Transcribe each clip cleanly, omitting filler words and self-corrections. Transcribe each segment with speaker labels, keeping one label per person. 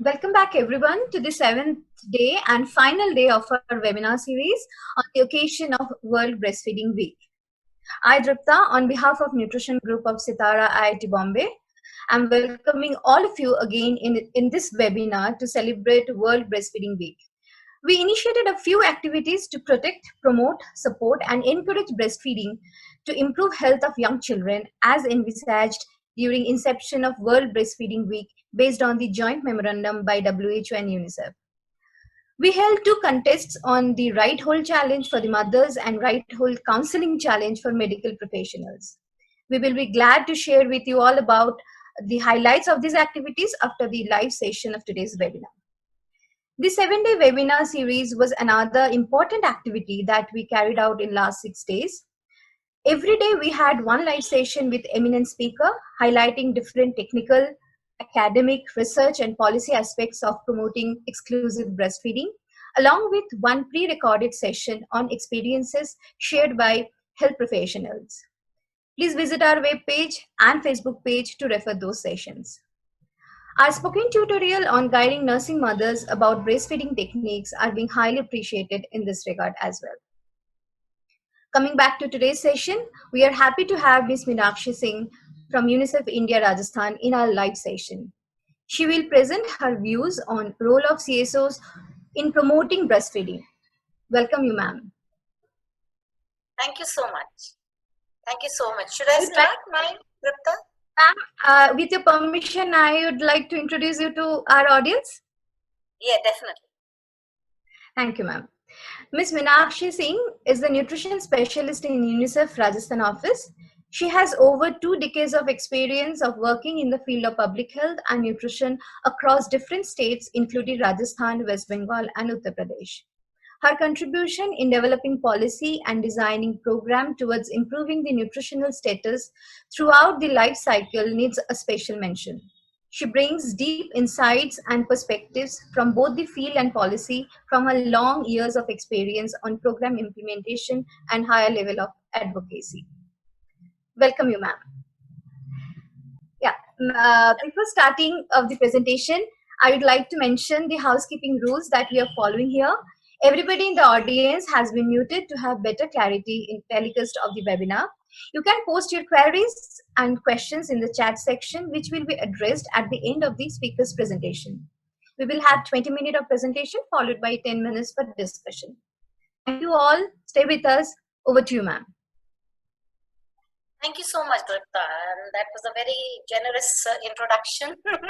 Speaker 1: Welcome back everyone to the 7th day and final day of our webinar series on the occasion of World Breastfeeding Week. I, Dutta, on behalf of Nutrition Group of CTARA IIT Bombay, am welcoming all of you again in this webinar to celebrate World Breastfeeding Week. We initiated a few activities to protect, promote, support and encourage breastfeeding to improve health of young children as envisaged during inception of World Breastfeeding Week based on the joint memorandum by WHO and UNICEF. We held two contests on the right hold challenge for the mothers and right hold counseling challenge for medical professionals. We will be glad to share with you all about the highlights of these activities after the live session of today's webinar. The 7-day webinar series was another important activity that we carried out in last 6 days. Every day we had one live session with eminent speaker highlighting different technical, academic, research and policy aspects of promoting exclusive breastfeeding, along with one pre-recorded session on experiences shared by health professionals. Please visit our web page and Facebook page to refer those sessions. Our spoken tutorial on guiding nursing mothers about breastfeeding techniques are being highly appreciated in this regard as well. Coming back to today's session, we are happy to have Ms. Minakshi Singh from UNICEF India Rajasthan in our live session. She will present her views on role of CSOs in promoting breastfeeding. Welcome you, ma'am.
Speaker 2: Thank you so much. Thank you so much. Should I start, Dutta?
Speaker 1: Ma'am, with your permission, I would like to introduce you to our audience.
Speaker 2: Yeah, definitely.
Speaker 1: Thank you, ma'am. Ms. Minakshi Singh is the nutrition specialist in UNICEF Rajasthan office. She has over 2 decades of experience of working in the field of public health and nutrition across different states, including Rajasthan, West Bengal, and Uttar Pradesh. Her contribution in developing policy and designing programs towards improving the nutritional status throughout the life cycle needs a special mention. She brings deep insights and perspectives from both the field and policy from her long years of experience on program implementation and higher level of advocacy. Welcome you, ma'am. Yeah, before starting of the presentation, I would like to mention the housekeeping rules that we are following here. Everybody in the audience has been muted to have better clarity in telecast of the webinar. You can post your queries and questions in the chat section, which will be addressed at the end of the speaker's presentation. We will have 20 minutes of presentation followed by 10 minutes for discussion. Thank you all. Stay with us. Over to you, ma'am.
Speaker 2: Thank you so much, Dutta. And that was a very generous introduction. And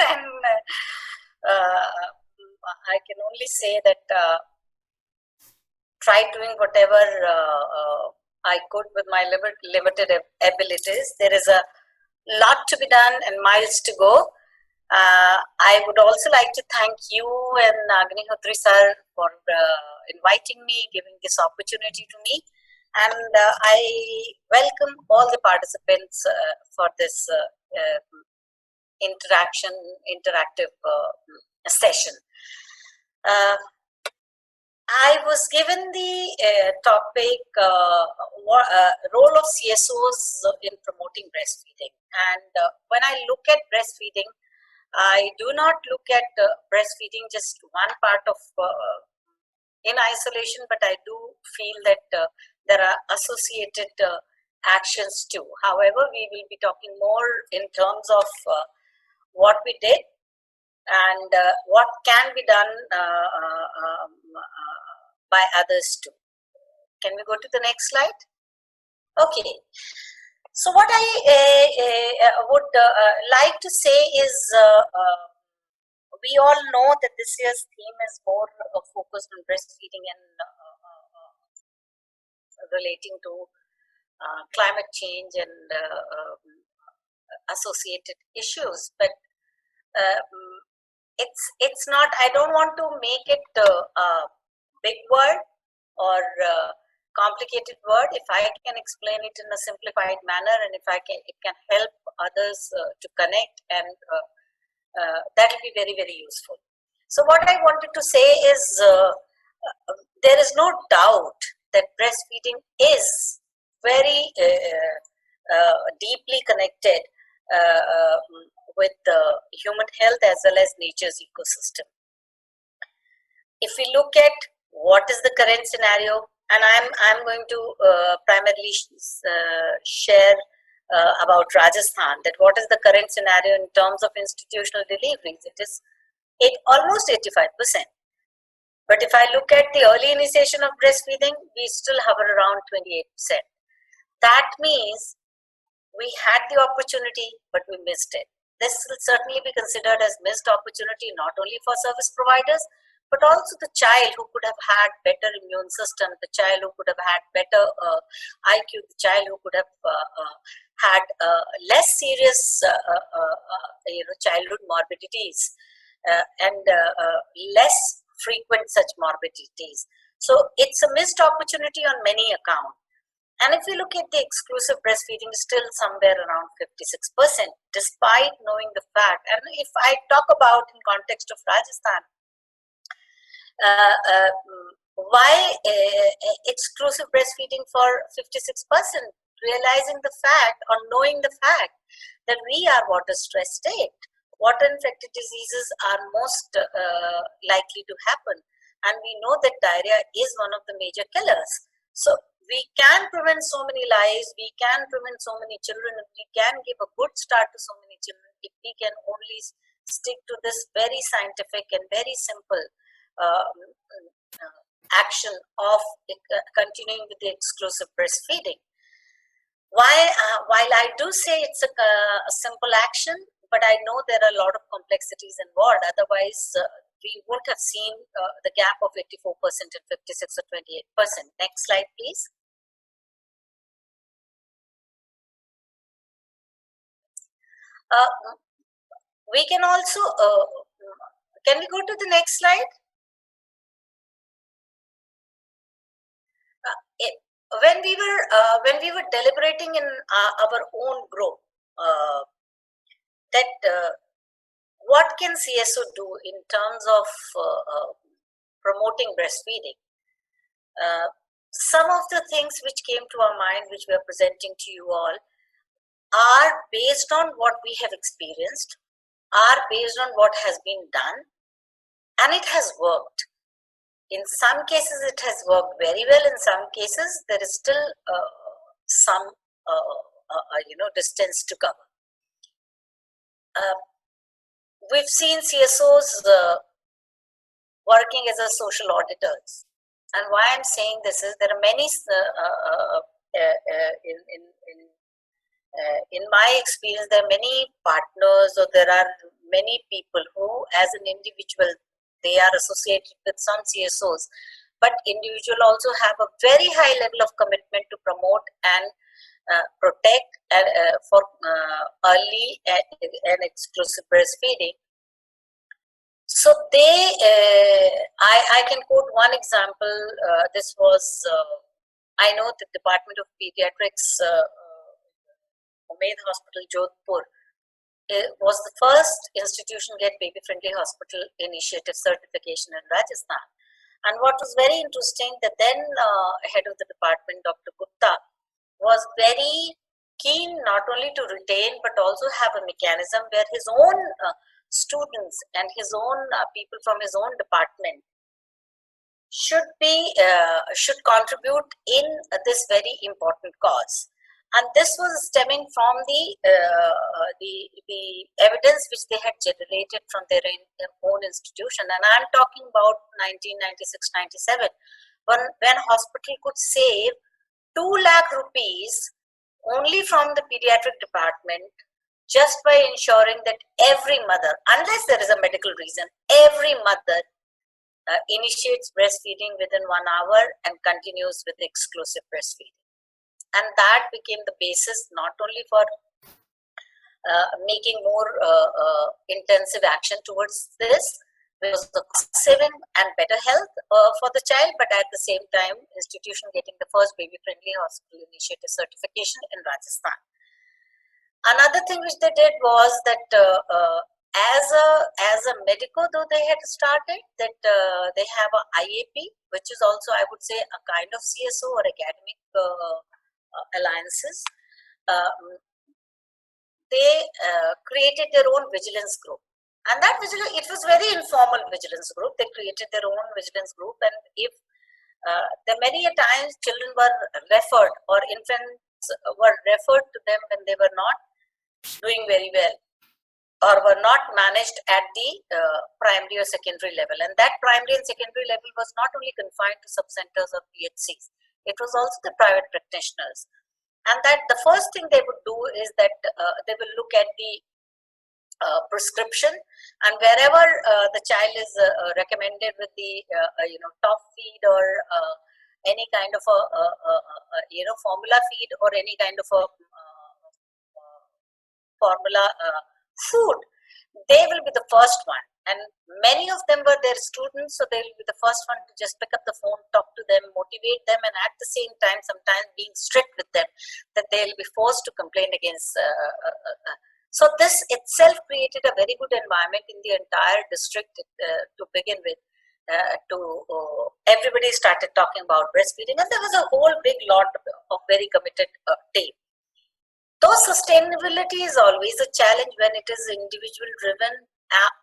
Speaker 2: I can only say that try doing whatever I could with my limited abilities. There is a lot to be done and miles to go. I would also like to thank you and Agnihotri sir for inviting me, giving this opportunity to me. And I welcome all the participants for this interactive session. I was given the topic role of CSOs in promoting breastfeeding. And when I look at breastfeeding, I do not look at breastfeeding just one part of in isolation, but I do feel that there are associated actions too. However, we will be talking more in terms of what we did and what can be done by others too. Can we go to the next slide? Okay. So what I would like to say is we all know that this year's theme is more focused on breastfeeding and relating to climate change and associated issues, but it's not. I don't want to make it a big word or complicated word. If I can explain it in a simplified manner, and if it can help others to connect, and that will be very, very useful. So what I wanted to say is there is no doubt that breastfeeding is very deeply connected with human health as well as nature's ecosystem. If we look at what is the current scenario, and I'm going to primarily share about Rajasthan, that what is the current scenario in terms of institutional deliveries. It is almost 85%. But if I look at the early initiation of breastfeeding, we still hover around 28%. That means we had the opportunity, but we missed it. This will certainly be considered as missed opportunity, not only for service providers, but also the child who could have had better immune system, the child who could have had better IQ, the child who could have had less serious childhood morbidities and less frequent such morbidities. So it's a missed opportunity on many accounts. And if we look at the exclusive breastfeeding, still somewhere around 56%, despite knowing the fact. And if I talk about in context of Rajasthan, why exclusive breastfeeding for 56%? Realizing the fact or knowing the fact that we are water stress state. Water infected diseases are most likely to happen. And we know that diarrhea is one of the major killers. So we can prevent so many lives, we can prevent so many children, and we can give a good start to so many children if we can only stick to this very scientific and very simple action of continuing with the exclusive breastfeeding. While I do say it's a simple action, but I know there are a lot of complexities involved. Otherwise, we wouldn't have seen the gap of 84% and 56 or 28%. Next slide, please. We can also, can we go to the next slide? When we were deliberating in our own group, that what can CSO do in terms of promoting breastfeeding? Some of the things which came to our mind, which we are presenting to you all, are based on what we have experienced, are based on what has been done, and it has worked. In some cases, it has worked very well. In some cases, there is still some distance to cover. We've seen CSOs working as a social auditors, and why I'm saying this is there are many in my experience, there are many partners, or there are many people who, as an individual, they are associated with some CSOs, but individual also have a very high level of commitment to promote and protect for early and exclusive breastfeeding. So they, I can quote one example. This was, I know the Department of Pediatrics, Bombay Hospital, Jodhpur, was the first institution to get baby-friendly hospital initiative certification in Rajasthan. And what was very interesting, that then head of the department, Dr. Dutta, was very keen not only to retain but also have a mechanism where his own students and his own people from his own department should contribute in this very important cause. And this was stemming from the evidence which they had generated from their own institution. And I'm talking about 1996-97, when hospital could save 2 lakh rupees only from the pediatric department, just by ensuring that every mother, unless there is a medical reason, every mother initiates breastfeeding within 1 hour and continues with exclusive breastfeeding. And that became the basis not only for making more intensive action towards this, because the cost saving and better health for the child, but at the same time, institution getting the first baby-friendly hospital initiative certification in Rajasthan. Another thing which they did was that as a medico, though they had started, that they have a IAP, which is also, I would say, a kind of CSO or academic alliances. they created their own vigilance group. And that vigilance, it was very informal vigilance group. They created their own vigilance group, and if there many a times children were referred, or infants were referred to them when they were not doing very well, or were not managed at the primary or secondary level. And that primary and secondary level was not only confined to sub-centers or PHCs, it was also the private practitioners. And that the first thing they would do is that they will look at the prescription, and wherever the child is recommended with the top feed, or any kind of a formula feed, or any kind of a formula food, they will be the first one. And many of them were their students, so they will be the first one to just pick up the phone, talk to them, motivate them, and at the same time sometimes being strict with them, that they will be forced to complain against so this itself created a very good environment in the entire district to begin with. Everybody started talking about breastfeeding, and there was a whole big lot of very committed team. Though sustainability is always a challenge when it is individual driven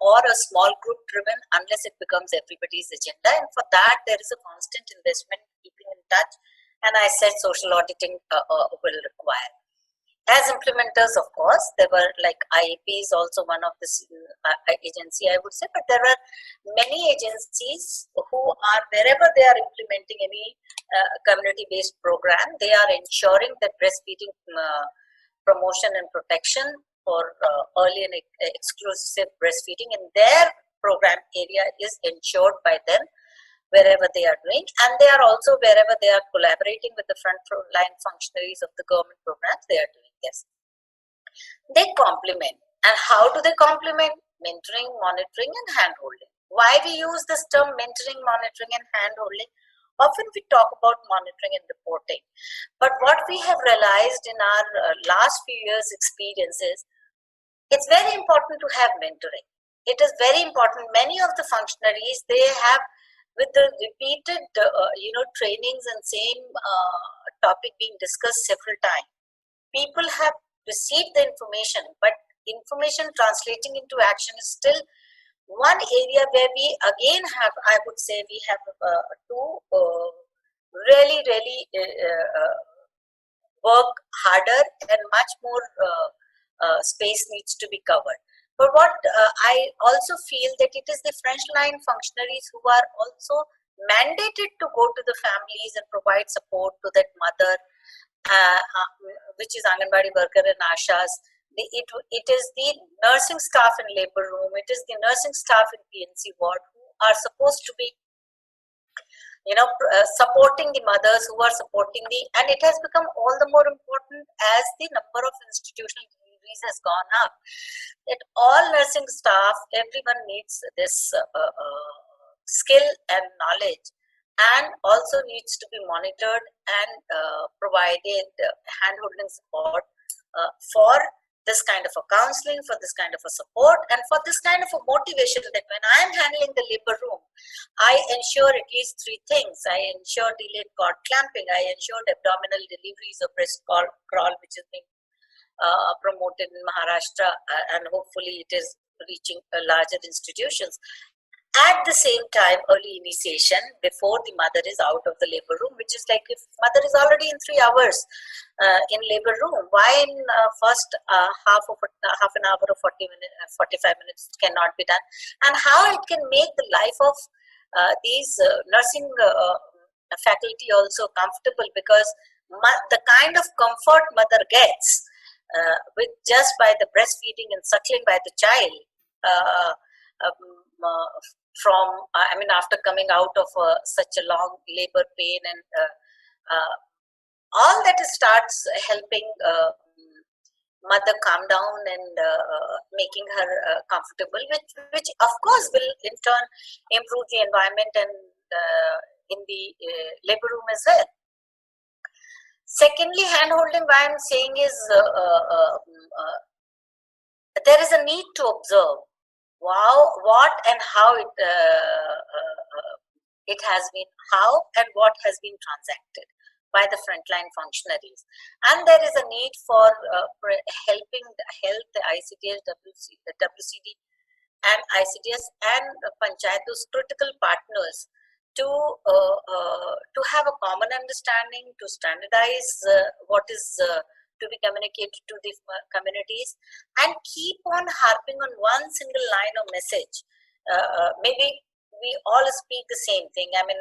Speaker 2: or a small group driven, unless it becomes everybody's agenda. And for that, there is a constant investment, keeping in touch. And I said social auditing will require. As implementers, of course, there were like IIP is also one of this agency, I would say, but there are many agencies who are, wherever they are implementing any community-based program, they are ensuring that breastfeeding promotion and protection for early and exclusive breastfeeding in their program area is ensured by them wherever they are doing, and they are also, wherever they are collaborating with the front line functionaries of the government programs, they are doing this. They complement. And how do they complement? Mentoring, monitoring, and hand-holding. Why we use this term mentoring, monitoring, and hand-holding? Often we talk about monitoring and reporting, but what we have realized in our last few years' experiences, it's very important to have mentoring. It is very important. Many of the functionaries, they have, with the repeated trainings and same topic being discussed several times, people have received the information, but information translating into action is still one area where we again have, I would say, we have to really work harder, and much more space needs to be covered. But what I also feel that it is the frontline functionaries who are also mandated to go to the families and provide support to that mother, which is Anganwadi worker and Ashas. It is the nursing staff in labor room, it is the nursing staff in PNC ward who are supposed to be supporting the mothers, who are supporting and it has become all the more important as the number of institutional deliveries has gone up, that all nursing staff, everyone needs this skill and knowledge, and also needs to be monitored and provided hand-holding support for this kind of a counseling, for this kind of a support, and for this kind of a motivation, that when I am handling the labor room, I ensure at least three things. I ensure delayed cord clamping, I ensure abdominal deliveries of breast crawl, which is being promoted in Maharashtra, and hopefully it is reaching larger institutions. At the same time, early initiation before the mother is out of the labor room, which is like, if mother is already in 3 hours in labor room, why in first half an hour or 45 minutes cannot be done, and how it can make the life of these nursing faculty also comfortable, because the kind of comfort mother gets with just by the breastfeeding and suckling by the child after coming out of such a long labor pain, and all that starts helping mother calm down and making her comfortable, which of course will in turn improve the environment and in the labor room as well. Secondly, hand-holding, what I'm saying is there is a need to observe what and how it has been, how and what has been transacted. by the frontline functionaries. And there is a need for helping the health, the ICDS, WCD, and ICDS and Panchayat, those critical partners, to have a common understanding, to standardize what is to be communicated to the communities, and keep on harping on one single line of message. Maybe we all speak the same thing. I mean,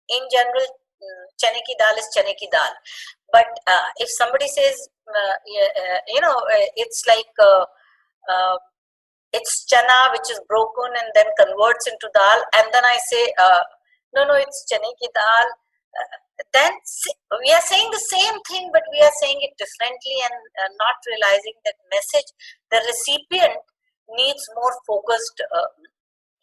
Speaker 2: in general, chane ki dal is chane ki dal. But if somebody says, it's like it's chana which is broken and then converts into dal, and then I say, no, it's chane ki dal. Then we are saying the same thing, but we are saying it differently, and not realizing that message, the recipient needs more focused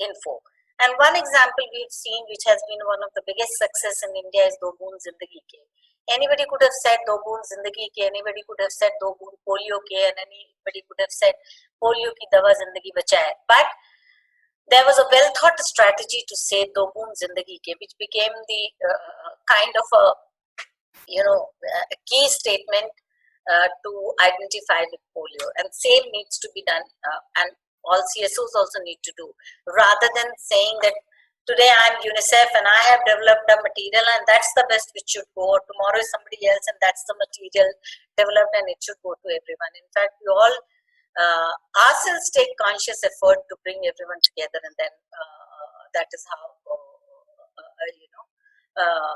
Speaker 2: info. And one example we've seen, which has been one of the biggest success in India, is Do Boon Zindagi Ke. Anybody could have said Do Boon Zindagi Ke, anybody could have said Do Boon Polio Ke, and anybody could have said Polio Ki Dawa Zindagi Bachaye. But there was a well thought strategy to say Do Boon Zindagi Ke, which became the kind of a key statement to identify with polio. And same needs to be done, and all CSOs also need to do, rather than saying that today I'm UNICEF and I have developed a material and that's the best which should go, or tomorrow is somebody else and that's the material developed and it should go to everyone. In fact, we all ourselves take conscious effort to bring everyone together, and then that is how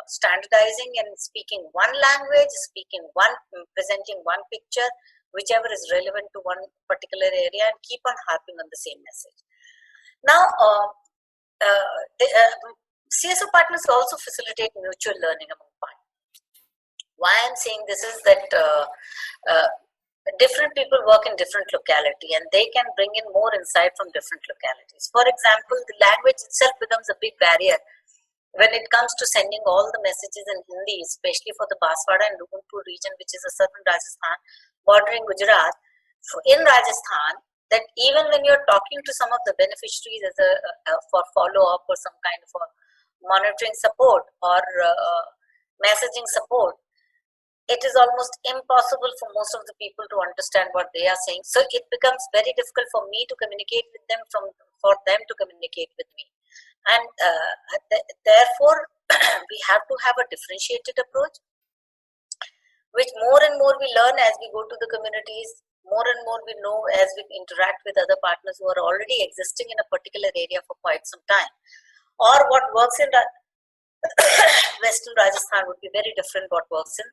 Speaker 2: standardizing and speaking one language, presenting one picture, whichever is relevant to one particular area, and keep on harping on the same message. Now, CSO partners also facilitate mutual learning among partners. Why I'm saying this is that different people work in different locality, and they can bring in more insight from different localities. For example, the language itself becomes a big barrier when it comes to sending all the messages in Hindi, especially for the Banswara and Lughnpur region, which is a southern Rajasthan bordering Gujarat. In Rajasthan, that even when you're talking to some of the beneficiaries as for follow-up or some kind of a monitoring support or messaging support, it is almost impossible for most of the people to understand what they are saying. So it becomes very difficult for me to communicate with them, for them to communicate with me. And therefore, we have to have a differentiated approach, which more and more we learn as we go to the communities, more and more we know as we interact with other partners who are already existing in a particular area for quite some time. Or what works in Western Rajasthan would be very different what works in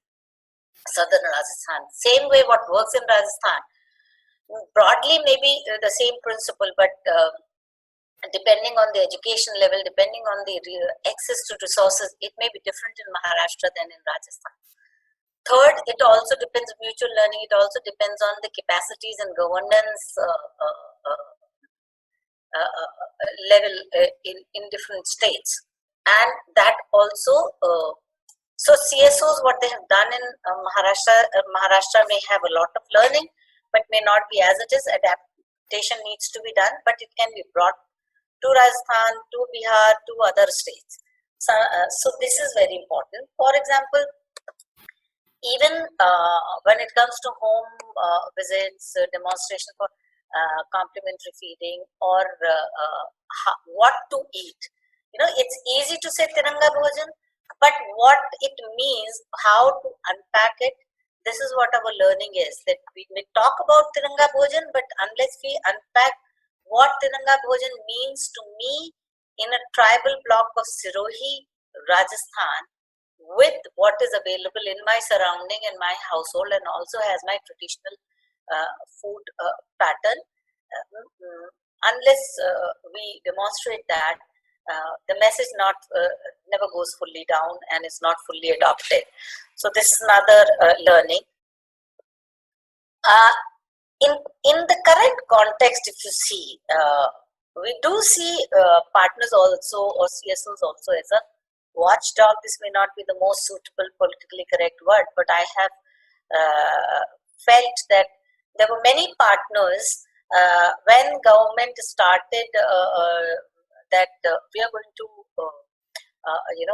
Speaker 2: Southern Rajasthan. Same way what works in Rajasthan, broadly maybe the same principle, but depending on the education level, depending on the access to resources, it may be different in Maharashtra than in Rajasthan. Third, it also depends on mutual learning. It also depends on the capacities and governance level in different states. And that also, so CSOs, what they have done in Maharashtra may have a lot of learning, but may not be as it is. Adaptation needs to be done, but it can be brought to Rajasthan, to Bihar, to other states. So this is very important. For example, even when it comes to home visits, demonstration for complementary feeding, or what to eat, it's easy to say Tiranga Bhojan, but what it means, how to unpack it, this is what our learning is. That we may talk about Tiranga Bhojan, but unless we unpack what Tiranga Bhojan means to me in a tribal block of Sirohi, Rajasthan, with what is available in my surrounding and my household, and also has my traditional food pattern, unless we demonstrate that, the message never goes fully down and is not fully adopted. So this is another learning. In the current context, if you see, we do see partners also, or CSOs also, as a watchdog. This may not be the most suitable politically correct word, but I have felt that there were many partners when government started that we are going to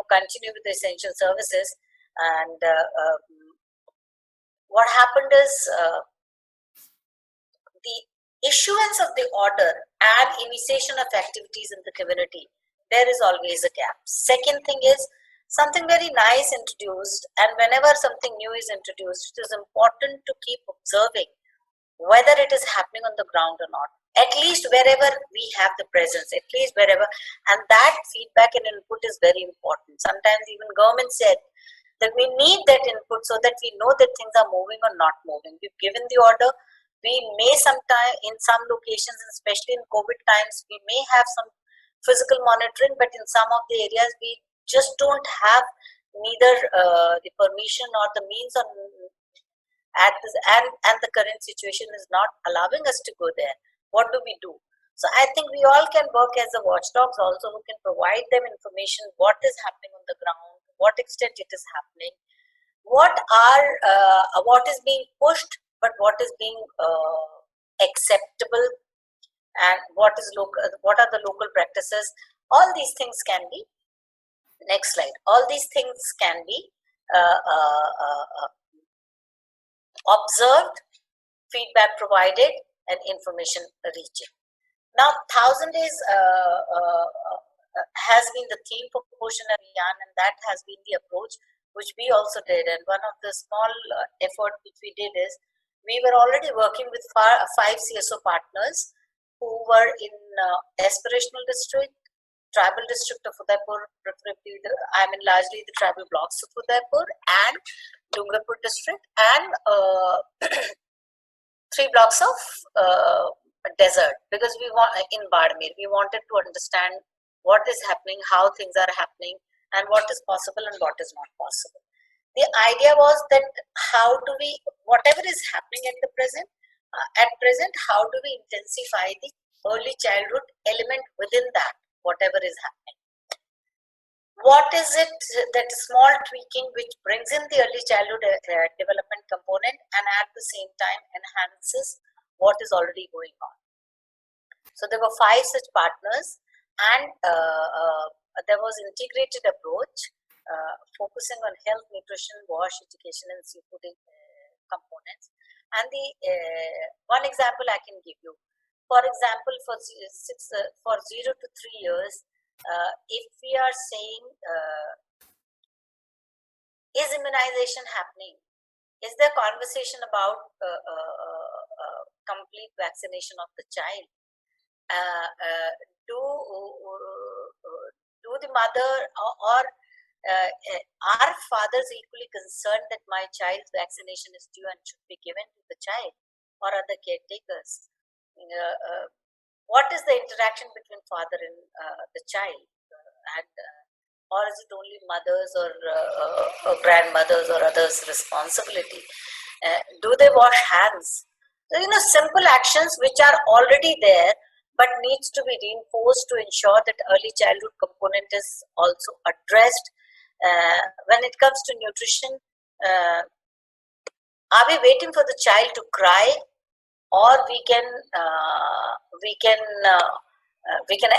Speaker 2: continue with the essential services. And what happened is the issuance of the order and initiation of activities in the community, there is always a gap. Second thing is something very nice introduced, and whenever something new is introduced, it is important to keep observing whether it is happening on the ground or not, at least wherever we have the presence, at least wherever. And that feedback and input is very important. Sometimes even government said that we need that input so that we know that things are moving or not moving. We've given the order. We may sometime in some locations, especially in COVID times, we may have some physical monitoring, but in some of the areas we just don't have neither the permission or the means on at this, and the current situation is not allowing us to go there. What do we do? So I think we all can work as a watchdogs also, who can provide them information, what is happening on the ground, what extent it is happening, what is being pushed, but what is being acceptable, and what are the local practices. All these things can be, next slide, all these things can be observed, feedback provided, and information reaching. Now, 1,000 days has been the theme for Poshan Abhiyan, and that has been the approach which we also did. And one of the small effort which we did is we were already working with 5 CSO partners who were in aspirational district, tribal district of Udaipur, preferably largely the tribal blocks of Udaipur and Dungarpur district, and 3 blocks of desert, because we want in Badmer, we wanted to understand what is happening, how things are happening, and what is possible and what is not possible. The idea was that how do we, whatever is happening at present, how do we intensify the early childhood element within that, whatever is happening? What is it, that small tweaking which brings in the early childhood development component and at the same time enhances what is already going on? So there were 5 such partners, and there was integrated approach focusing on health, nutrition, wash, education, and seafood components. And the one example I can give you, for example, for 0 to 3 years, if we are saying, is immunization happening? Is there conversation about complete vaccination of the child? Do the mother or are fathers equally concerned that my child's vaccination is due and should be given to the child, or other caretakers? What is the interaction between father and the child, and or is it only mothers or grandmothers or others' responsibility? Do they wash hands? So, simple actions which are already there but needs to be reinforced to ensure that early childhood component is also addressed. When it comes to nutrition, are we waiting for the child to cry, or we can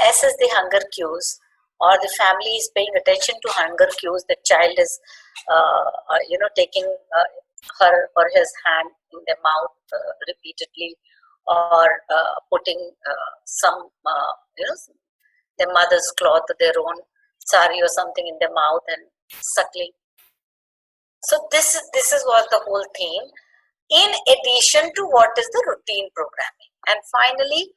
Speaker 2: assess the hunger cues, or the family is paying attention to hunger cues? The child is taking her or his hand in their mouth repeatedly, or putting some their mother's cloth or their own sari or something in their mouth and suckling. So this was the whole theme, in addition to what is the routine programming. And finally,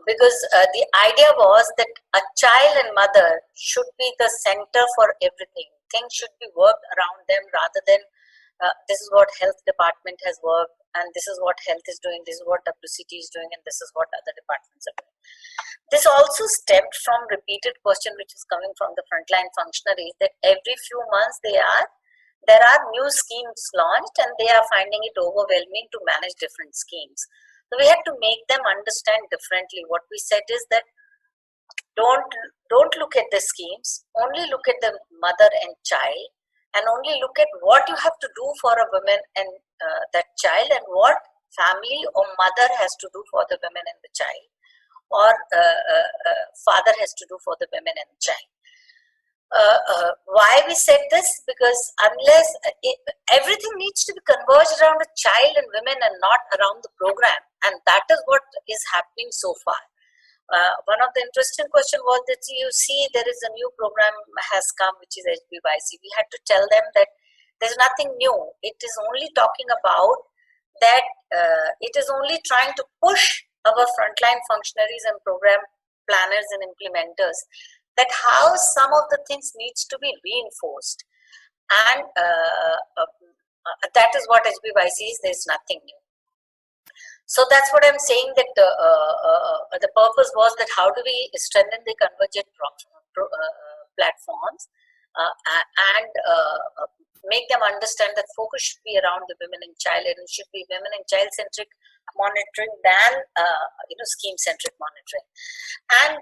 Speaker 2: because the idea was that a child and mother should be the center for everything. Things should be worked around them, rather than this is what health department has worked, and this is what health is doing, this is what WCT is doing, and this is what other departments are doing. This also stemmed from repeated question which is coming from the frontline functionaries, that every few months there are new schemes launched, and they are finding it overwhelming to manage different schemes. So we had to make them understand differently. What we said is that don't look at the schemes, only look at the mother and child, and only look at what you have to do for a woman and that child, and what family or mother has to do for the women and the child, or father has to do for the women and child. Why we said this? Because unless everything needs to be converged around a child and women and not around the program, and that is what is happening so far. One of the interesting question was that you see there is a new program has come, which is HBYC. We had to tell them that there's nothing new. It is only talking about that it is only trying to push our frontline functionaries and program planners and implementers that how some of the things needs to be reinforced, and that is what HBYC is. There's nothing new. So that's what I'm saying, that the purpose was that how do we strengthen the convergent platforms and make them understand that focus should be around the women and child, and it should be women and child centric monitoring than scheme centric monitoring. And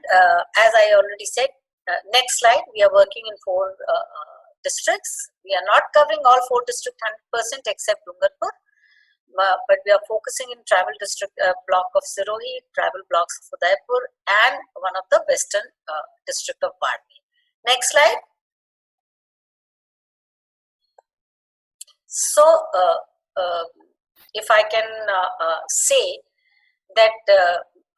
Speaker 2: as I already said, next slide, we are working in 4 districts. We are not covering all 4 districts 100% except Dungarpur, but we are focusing in tribal district block of Sirohi, tribal blocks of Udaipur, and one of the western district of Barni. Next slide. So if I can say that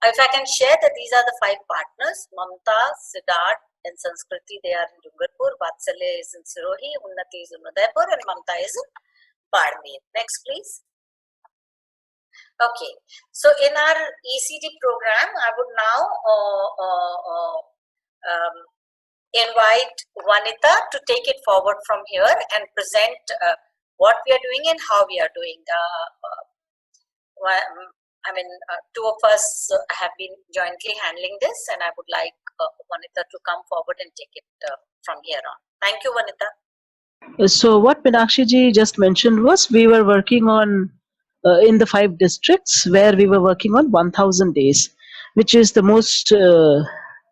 Speaker 2: if I can share that these are the 5 partners: Mamta, Siddharth, and Sanskriti, they are in Dungarpur, Vatsalya is in Sirohi, Unnati is in Udaipur, and Mamta is in Barni. Next, please. Okay, so in our ECD program, I would now invite Vanita to take it forward from here and present what we are doing and how we are doing. I mean, 2 of us have been jointly handling this, and I would like Vanita to come forward and take it from here on. Thank you, Vanita.
Speaker 3: So what Minakshi ji just mentioned was we were working on in the 5 districts where we were working on 1000 days, which is the most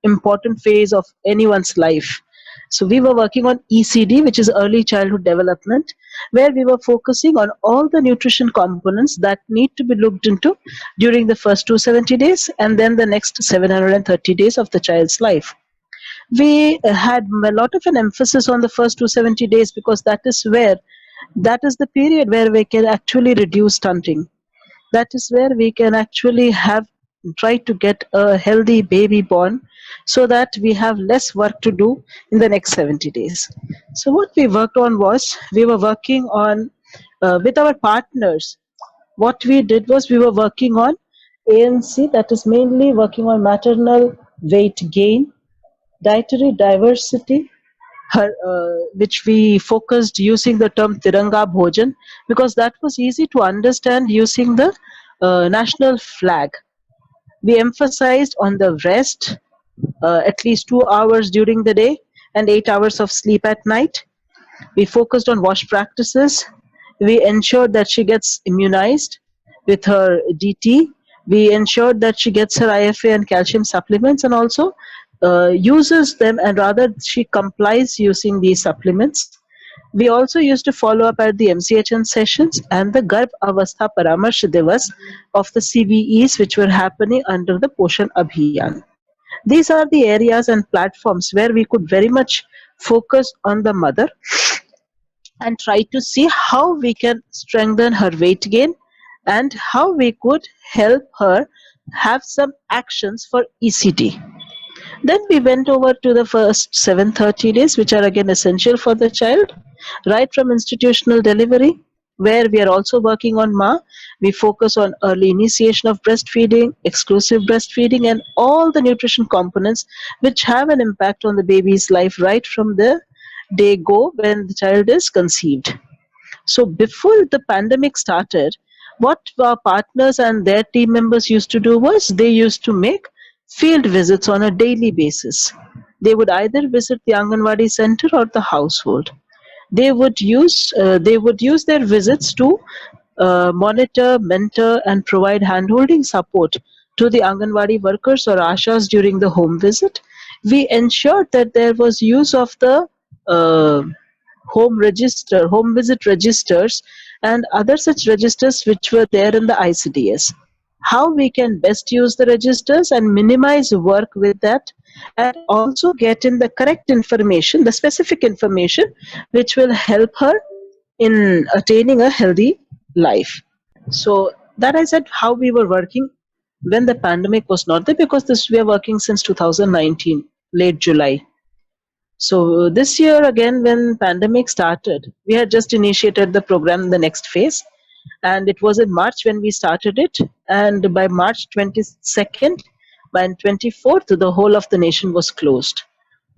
Speaker 3: important phase of anyone's life. So we were working on ECD, which is early childhood development, where we were focusing on all the nutrition components that need to be looked into during the first 270 days and then the next 730 days of the child's life. We had a lot of an emphasis on the first 270 days because that is the period where we can actually reduce stunting. That is where we can actually try to get a healthy baby born so that we have less work to do in the next 70 days. So what we worked on was we were working on with our partners. What we did was we were working on ANC, that is mainly working on maternal weight gain, dietary diversity, which we focused using the term Tiranga Bhojan because that was easy to understand using the national flag. We emphasized on the rest, at least 2 hours during the day and 8 hours of sleep at night. We focused on wash practices. We ensured that she gets immunized with her DT. We ensured that she gets her IFA and calcium supplements and also uses them, and rather she complies using these supplements. We also used to follow up at the MCHN sessions and the Garbh Avastha Paramarsh Divas of the CBEs which were happening under the Poshan Abhiyan. These are the areas and platforms where we could very much focus on the mother and try to see how we can strengthen her weight gain and how we could help her have some actions for ECT. Then we went over to the first 730 days, which are again essential for the child, right from institutional delivery, where we are also working on MA. We focus on early initiation of breastfeeding, exclusive breastfeeding, and all the nutrition components which have an impact on the baby's life right from the day go when the child is conceived. So before the pandemic started, what our partners and their team members used to do was they used to make field visits on a daily basis. They would either visit the Anganwadi center or the household. They would use their visits to monitor, mentor, and provide handholding support to the Anganwadi workers or Ashas during the home visit. We ensured that there was use of the home visit registers, and other such registers which were there in the ICDS. How we can best use the registers and minimize work with that and also get in the correct information, the specific information which will help her in attaining a healthy life. So that I said how we were working when the pandemic was not there, because this we are working since 2019, late July. So this year again, when pandemic started, we had just initiated the program, the next phase, and it was in March when we started it. And by March 22nd, by 24th, the whole of the nation was closed.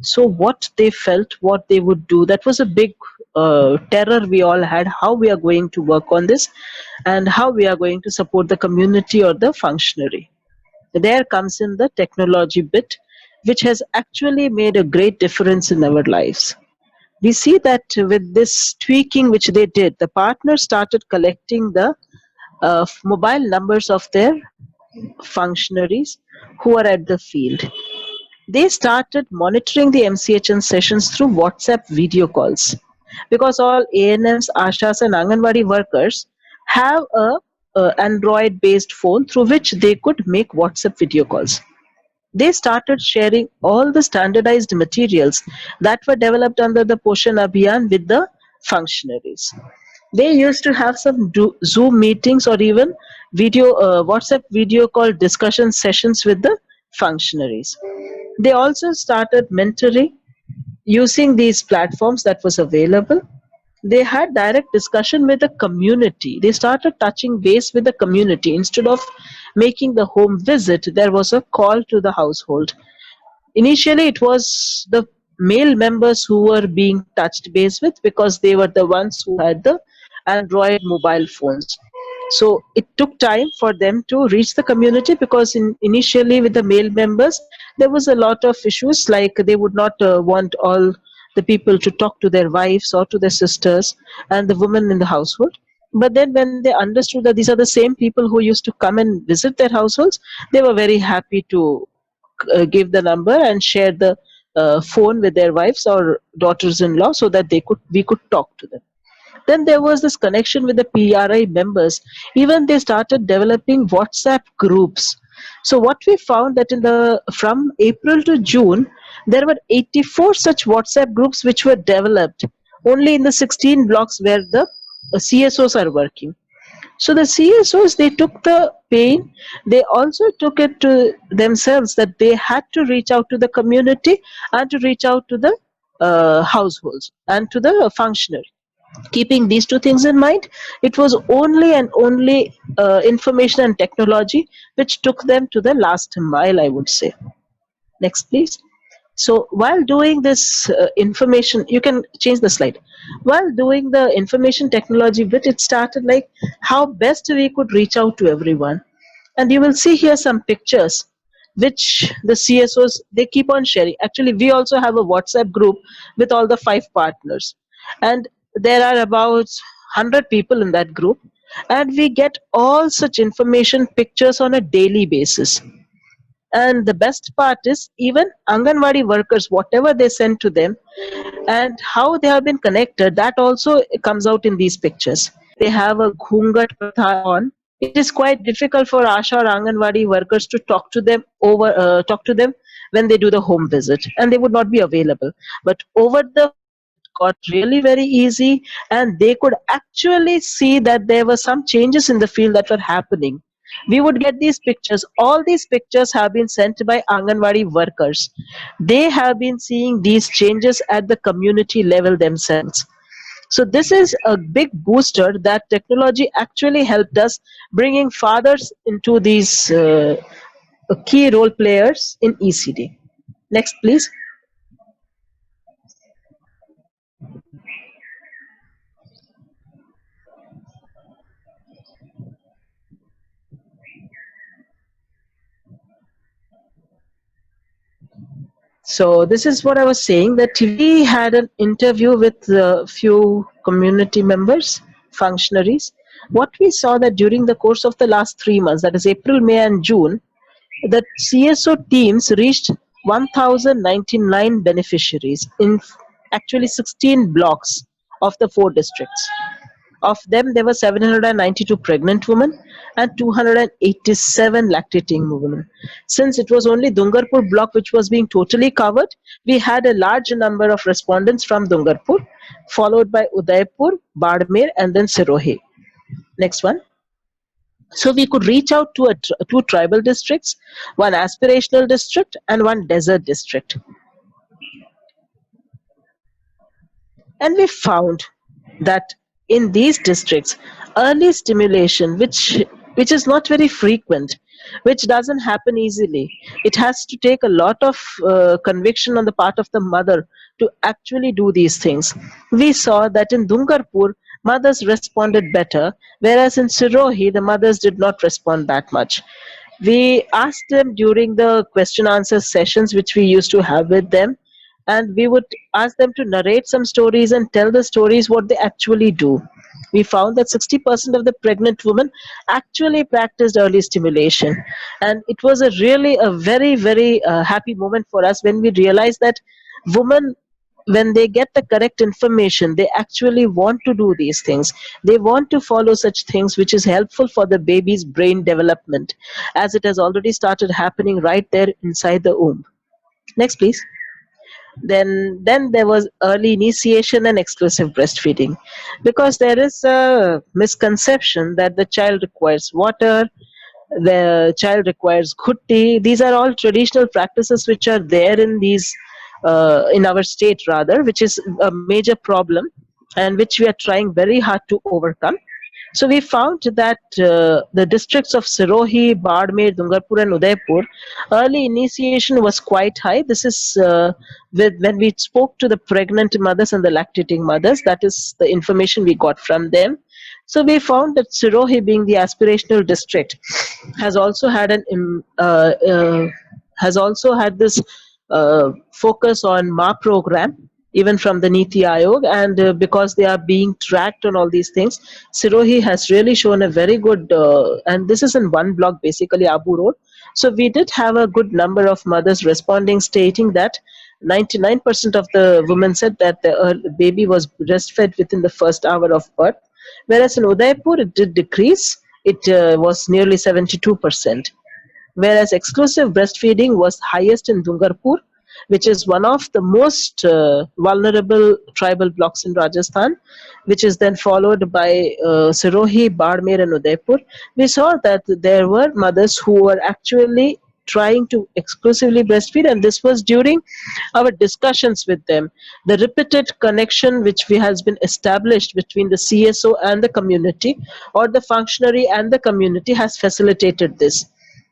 Speaker 3: So what they felt, what they would do, that was a big terror we all had. How we are going to work on this, and how we are going to support the community or the functionary. There comes in the technology bit, which has actually made a great difference in our lives. We see that with this tweaking which they did, the partners started collecting the mobile numbers of their functionaries who are at the field. They started monitoring the MCHN sessions through WhatsApp video calls, because all ANMs, ASHAs, and Anganwadi workers have a Android based phone through which they could make WhatsApp video calls. They started sharing all the standardized materials that were developed under the Poshan Abhiyan with the functionaries. They used to have some Zoom meetings or even WhatsApp video call discussion sessions with the functionaries. They also started mentoring using these platforms that was available. They had direct discussion with the community. They started touching base with the community. Instead of making the home visit, there was a call to the household. Initially, it was the male members who were being touched base with, because they were the ones who had the Android mobile phones. So it took time for them to reach the community, because initially with the male members, there was a lot of issues, like they would not want all the people to talk to their wives or to their sisters and the women in the household. But then when they understood that these are the same people who used to come and visit their households, they were very happy to give the number and share the phone with their wives or daughters-in-law, so that we could talk to them. Then there was this connection with the PRI members. Even they started developing WhatsApp groups. So what we found that from April to June, there were 84 such WhatsApp groups which were developed only in the 16 blocks where the CSOs are working. So the CSOs, they took the pain. They also took it to themselves that they had to reach out to the community and to reach out to the households and to the functionary. Keeping these two things in mind, it was only and only information and technology which took them to the last mile, I would say. Next, please. So while doing this information, you can change the slide. While doing the information technology bit, it started like how best we could reach out to everyone. And you will see here some pictures which the CSOs, they keep on sharing. Actually, we also have a WhatsApp group with all the 5 partners. And there are about 100 people in that group. And we get all such information, pictures on a daily basis. And the best part is, even Anganwadi workers, whatever they send to them and how they have been connected, that also comes out in these pictures. They have a ghungat pratha on. It is quite difficult for Asha or Anganwadi workers to talk to them when they do the home visit, and they would not be available. But over the got really very easy, and they could actually see that there were some changes in the field that were happening. We would get these pictures. All these pictures have been sent by Anganwadi workers. They have been seeing these changes at the community level themselves. So this is a big booster that technology actually helped us, bringing fathers into these key role players in ECD. Next, please. So this is what I was saying, that we had an interview with a few community members, functionaries. What we saw that during the course of the last 3 months, that is April, May and June, the CSO teams reached 1099 beneficiaries in actually 16 blocks of the 4 districts. Of them, there were 792 pregnant women and 287 lactating women. Since it was only Dungarpur block which was being totally covered, we had a large number of respondents from Dungarpur, followed by Udaipur, Badmer, and then Sirohi. Next one. So we could reach out to two tribal districts, one aspirational district, and one desert district. And we found that in these districts, early stimulation, which is not very frequent, which doesn't happen easily, it has to take a lot of conviction on the part of the mother to actually do these things. We saw that in Dungarpur, mothers responded better, whereas in Sirohi, the mothers did not respond that much. We asked them during the question answer sessions which we used to have with them, and we would ask them to narrate some stories and tell the stories what they actually do. We found that 60% of the pregnant women actually practiced early stimulation, and it was a very very happy moment for us when we realized that women, when they get the correct information, they actually want to do these things. They want to follow such things which is helpful for the baby's brain development, as it has already started happening right there inside the womb. Next please. Then there was early initiation and exclusive breastfeeding, because there is a misconception that the child requires water, the child requires khutti. These are all traditional practices which are there in these in our state rather, which is a major problem and which we are trying very hard to overcome. So we found that the districts of Sirohi, Badmer, Dungarpur, and Udaipur, early initiation was quite high. This is when we spoke to the pregnant mothers and the lactating mothers. That is the information we got from them. So we found that Sirohi, being the aspirational district, has also had has also had this focus on Ma program, even from the Niti Aayog, and because they are being tracked on all these things, Sirohi has really shown a very good, and this is in one block basically, Abu Road. So we did have a good number of mothers responding, stating that 99% of the women said that the baby was breastfed within the first hour of birth, whereas in Udaipur it did decrease. It was nearly 72%, whereas exclusive breastfeeding was highest in Dungarpur, which is one of the most vulnerable tribal blocks in Rajasthan, which is then followed by Sirohi, Badmer, and Udaipur. We saw that there were mothers who were actually trying to exclusively breastfeed, and this was during our discussions with them. The repeated connection which we has been established between the CSO and the community, or the functionary and the community, has facilitated this.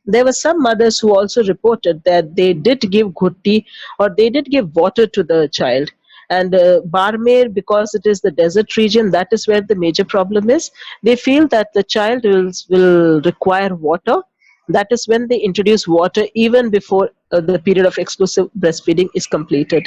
Speaker 3: There were some mothers who also reported that they did give ghutti, or they did give water to the child. And Barmer, because it is the desert region, that is where the major problem is. They feel that the child will require water. That is when they introduce water even before the period of exclusive breastfeeding is completed.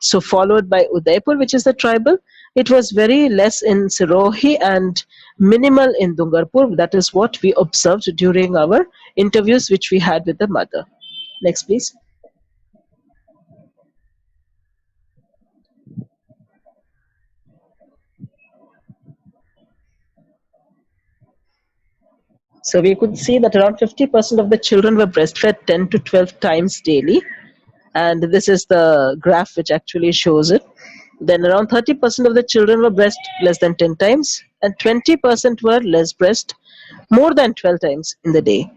Speaker 3: So followed by Udaipur, which is the tribal. It was very less in Sirohi and minimal in Dungarpur. That is what we observed during our interviews which we had with the mother. Next, please. So we could see that around 50% of the children were breastfed 10 to 12 times daily. And this is the graph which actually shows it. Then around 30% of the children were breast less than 10 times, and 20% were less breast more than 12 times in the day.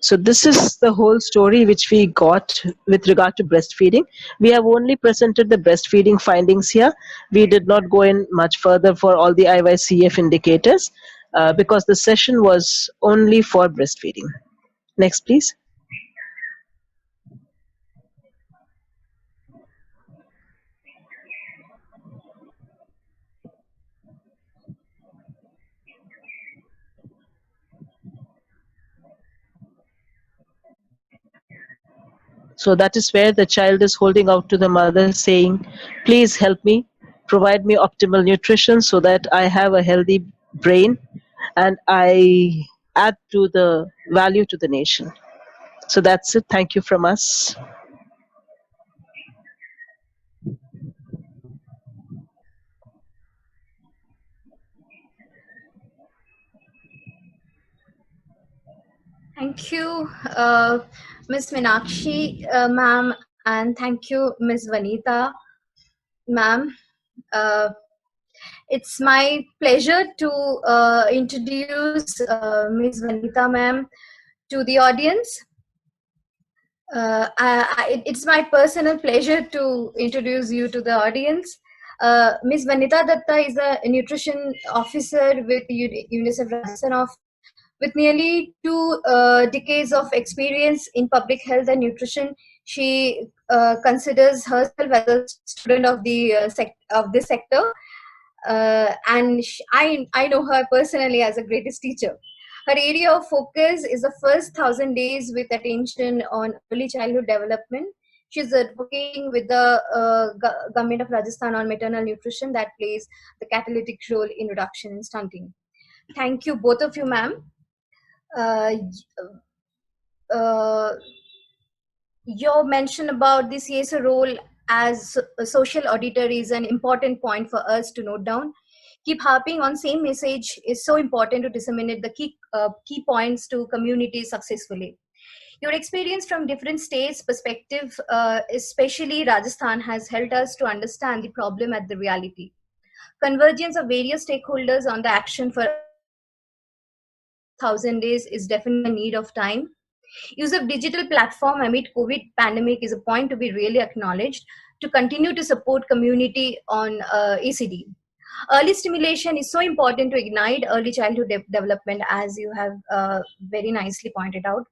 Speaker 3: So this is the whole story which we got with regard to breastfeeding. We have only presented the breastfeeding findings here. We did not go in much further for all the IYCF indicators because the session was only for breastfeeding. Next, please. So that is where the child is holding out to the mother saying, please help me, provide me optimal nutrition so that I have a healthy brain and I add to the value to the nation. So that's it. Thank you from us.
Speaker 1: Thank you, Ms. Minakshi, ma'am, and thank you, Ms. Vanita, ma'am. Uh, it's my pleasure to introduce Ms. Vanita, ma'am, to the audience. It's my personal pleasure to introduce you to the audience. Ms. Vanita Dutta is a nutrition officer with UNICEF Rajasthan office with nearly 2 decades of experience in public health and nutrition. She considers herself as a student of the of this sector, and I know her personally as a greatest teacher. Her area of focus is the first 1,000 days with attention on early childhood development. She's advocating with the government of Rajasthan on maternal nutrition that plays the catalytic role in reduction in stunting. Thank you, both of you, ma'am. Uh, uh, your mention about the CSO role as a social auditor is an important point for us to note down. Keep harping on same message is so important to disseminate the key points to communities successfully. Your experience from different states perspective, especially Rajasthan, has helped us to understand the problem at the reality. Convergence of various stakeholders on the action for 1,000 days is definitely a need of time. Use of digital platform amid COVID pandemic is a point to be really acknowledged to continue to support community on ACD. Early stimulation is so important to ignite early childhood development, as you have very nicely pointed out.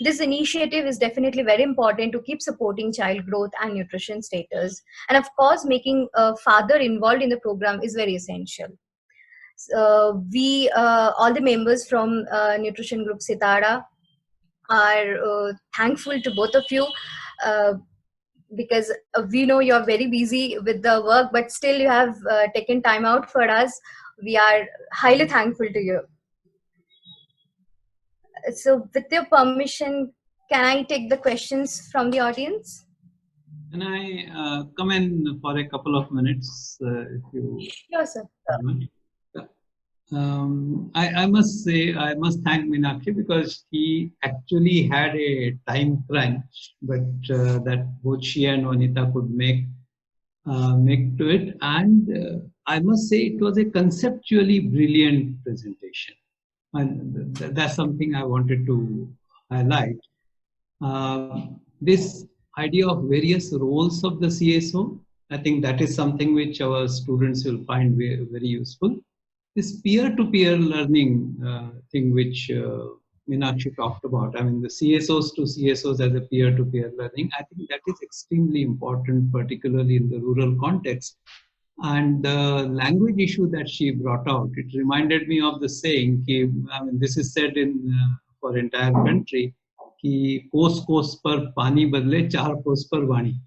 Speaker 1: This initiative is definitely very important to keep supporting child growth and nutrition status. And of course, making a father involved in the program is very essential. All the members from nutrition group CTARA, are thankful to both of you uh, because we know you're very busy with the work, but still you have taken time out for us. We are highly thankful to you. So with your permission, can I take the questions from the audience?
Speaker 4: Can I come in for a couple of minutes, if you?
Speaker 1: Sure, sir.
Speaker 4: I must say, I must thank Minakshi because he actually had a time crunch, but that both she and Vanita could make to it. And I must say it was a conceptually brilliant presentation. And that's something I wanted to highlight. This idea of various roles of the CSO, I think that is something which our students will find very, very useful. This peer-to-peer learning thing which Minakshi talked about, I mean the CSOs to CSOs as a peer-to-peer learning, I think that is extremely important, particularly in the rural context. And the language issue that she brought out, it reminded me of the saying, I mean this is said in for entire country, कि कोस पर पानी बदले 4 कोस पर वाणी.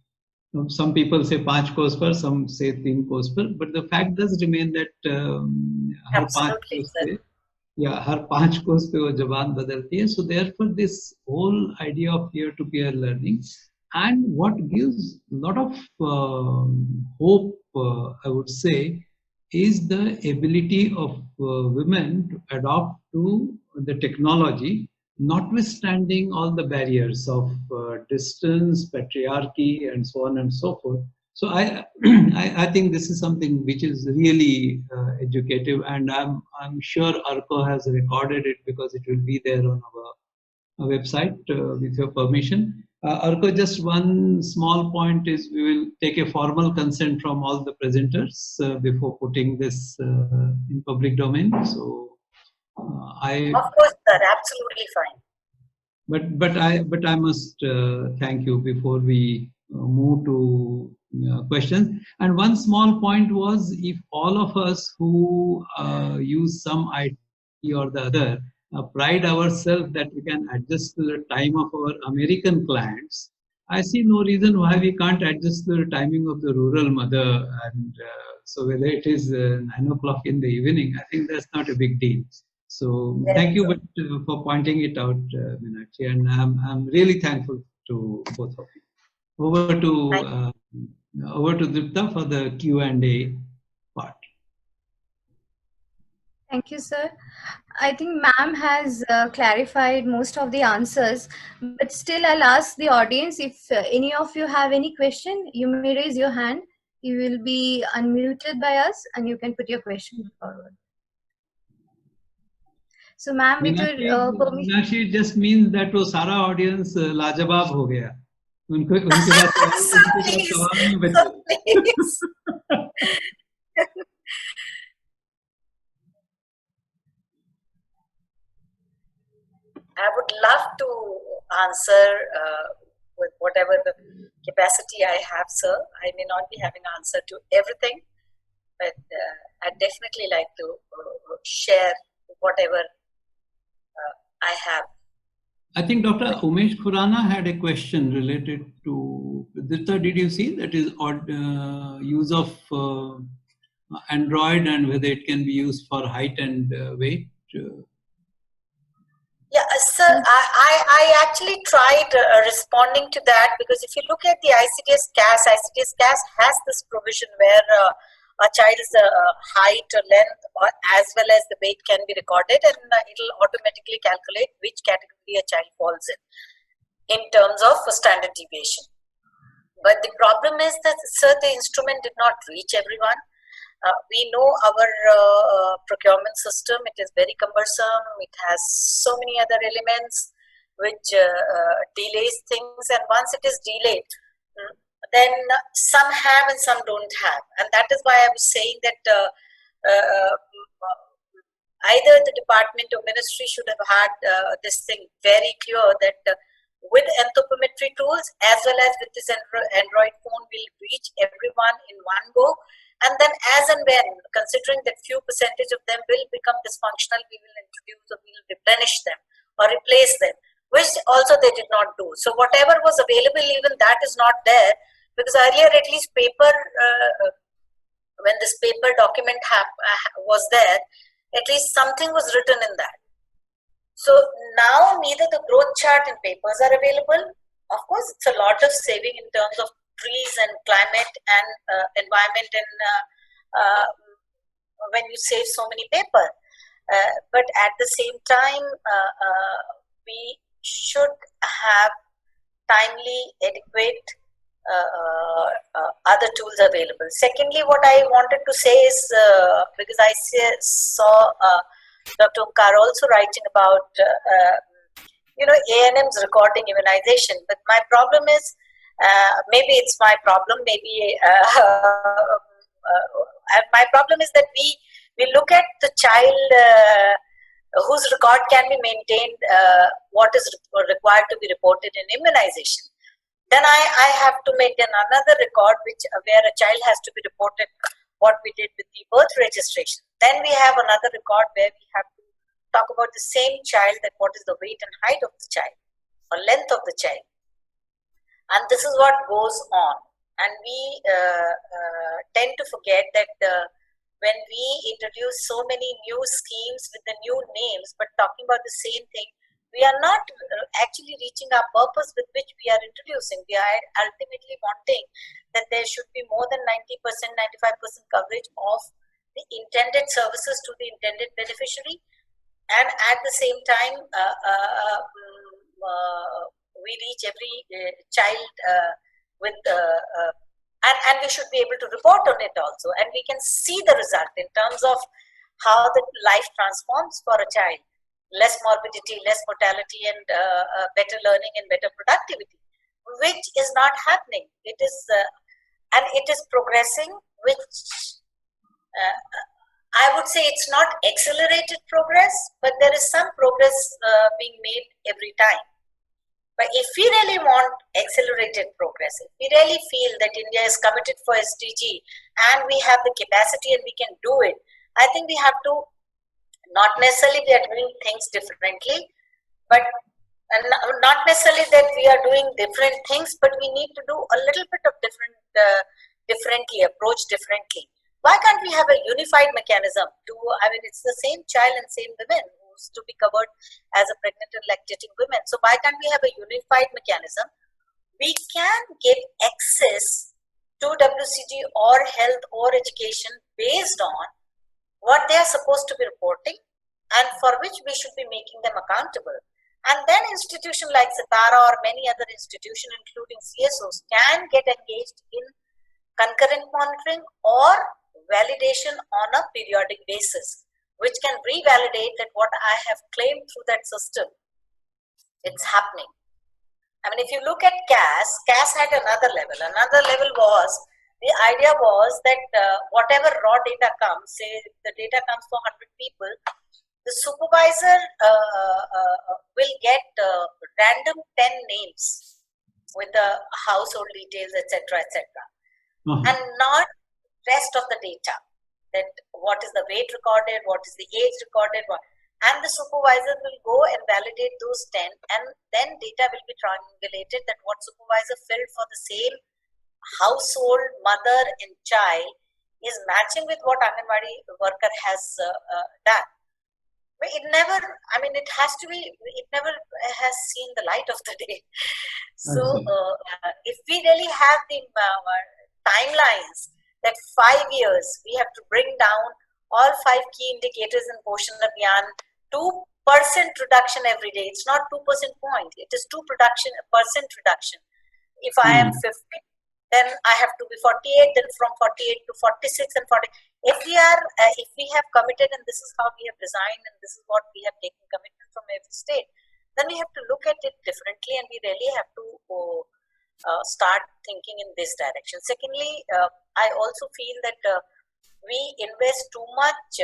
Speaker 4: Some people say 5 कोस पर, some say 3 कोस पर, but the fact does remain that हर 5 कोस पे, yeah, हर 5 कोस पे वो जबान बदलती है. So therefore this whole idea of peer-to-peer learning, and what gives a lot of hope, I would say, is the ability of women to adopt to the technology, notwithstanding all the barriers of distance, patriarchy, and so on and so forth. So I think this is something which is really educative, and I'm sure ARCO has recorded it because it will be there on our website with your permission. ARCO, just one small point is we will take a formal consent from all the presenters before putting this in public domain. So.
Speaker 2: Of course, sir, absolutely fine.
Speaker 4: But I must thank you before we move to questions. And one small point was, if all of us who use some IT or the other pride ourselves that we can adjust to the time of our American clients, I see no reason why we can't adjust to the timing of the rural mother. And so whether it is 9 o'clock in the evening, I think that's not a big deal. So thank you for pointing it out, Minakshi, and I'm really thankful to both of you. Over to Dutta for the Q&A part.
Speaker 1: Thank you, sir. I think ma'am has clarified most of the answers, but still I'll ask the audience if any of you have any question, you may raise your hand. You will be unmuted by us and you can put your question forward. So ma'am, with your permission.
Speaker 4: Meenakshi just means that वो सारा audience लाजवाब हो गया. उनके पास
Speaker 2: So please,
Speaker 4: सवाल नहीं
Speaker 2: so
Speaker 4: बचे.
Speaker 2: please. I would love to answer with whatever the capacity I have, sir. I may not be having answer to everything, but I'd definitely like to share whatever I have.
Speaker 4: I think Dr. Umesh Khurana had a question related to Dutta. Did you see that is use of Android and whether it can be used for height and weight?
Speaker 2: Yeah, sir, I actually tried responding to that, because if you look at the ICDS CAS has this provision where a child's height or length as well as the weight can be recorded, and it'll automatically calculate which category a child falls in terms of standard deviation. But the problem is that, sir, the instrument did not reach everyone. We know our procurement system, it is very cumbersome, it has so many other elements which delays things, and once it is delayed, then some have and some don't have. And that is why I was saying that either the department or ministry should have had this thing very clear that with anthropometry tools as well as with this Android phone will reach everyone in one go. And then as and when, considering that few percentage of them will become dysfunctional, we will introduce or we will replenish them or replace them, which also they did not do. So whatever was available, even that is not there, because earlier at least paper, when this paper document was there, at least something was written in that. So now neither the growth chart and papers are available. Of course, it's a lot of saving in terms of trees and climate and environment, and when you save so many paper, but at the same time we should have timely, adequate other tools available. Secondly, what I wanted to say is because I saw Dr. Omkar also writing about A&M's recording immunization, but my problem is maybe it's my problem, maybe my problem is that we look at the child whose record can be maintained, what is required to be reported in immunization. Then I have to maintain another record where a child has to be reported what we did with the birth registration. Then we have another record where we have to talk about the same child, that what is the weight and height of the child or length of the child. And this is what goes on. And we tend to forget that when we introduce so many new schemes with the new names, but talking about the same thing, we are not actually reaching our purpose with which we are introducing. We are ultimately wanting that there should be more than 90%, 95% coverage of the intended services to the intended beneficiary. And at the same time, we reach every child with and we should be able to report on it also, and we can see the result in terms of how the life transforms for a child. Less morbidity, less mortality, and better learning and better productivity, which is not happening. It is and it is progressing, which I would say it's not accelerated progress, but there is some progress being made every time. But if we really want accelerated progress, if we really feel that India is committed for SDG and we have the capacity and we can do it, I think we have to, not necessarily we are doing things differently, but not necessarily that we are doing different things, but we need to do a little bit of differently, approach differently. Why can't we have a unified mechanism to, I mean, it's the same child and same women who's to be covered as a pregnant and lactating women. So why can't we have a unified mechanism? We can give access to WCG or health or education based on what they are supposed to be reporting, and for which we should be making them accountable. And then institutions like CTARA or many other institutions, including CSOs, can get engaged in concurrent monitoring or validation on a periodic basis, which can revalidate that what I have claimed through that system, it's happening. I mean, if you look at CAS had another level. Another level was, the idea was that whatever raw data comes, say the data comes for 100 people, the supervisor will get random 10 names with the household details, etc., etc., and not rest of the data. That what is the weight recorded, what is the age recorded, and the supervisor will go and validate those 10, and then data will be triangulated that what supervisor filled for the same household, mother and child is matching with what Anganwadi worker has done. But it never, I mean, it has to be, it never has seen the light of the day. So if we really have the timelines that 5 years, we have to bring down all 5 key indicators in Poshan Abhiyan, 2% reduction every day. It's not 2% point, it is 2% reduction. If I am 50, then I have to be 48, then from 48 to 46 and 40. If we are, if we have committed, and this is how we have designed, and this is what we have taken commitment from every state, then we have to look at it differently, and we really have to start thinking in this direction. Secondly, I also feel that we invest too much.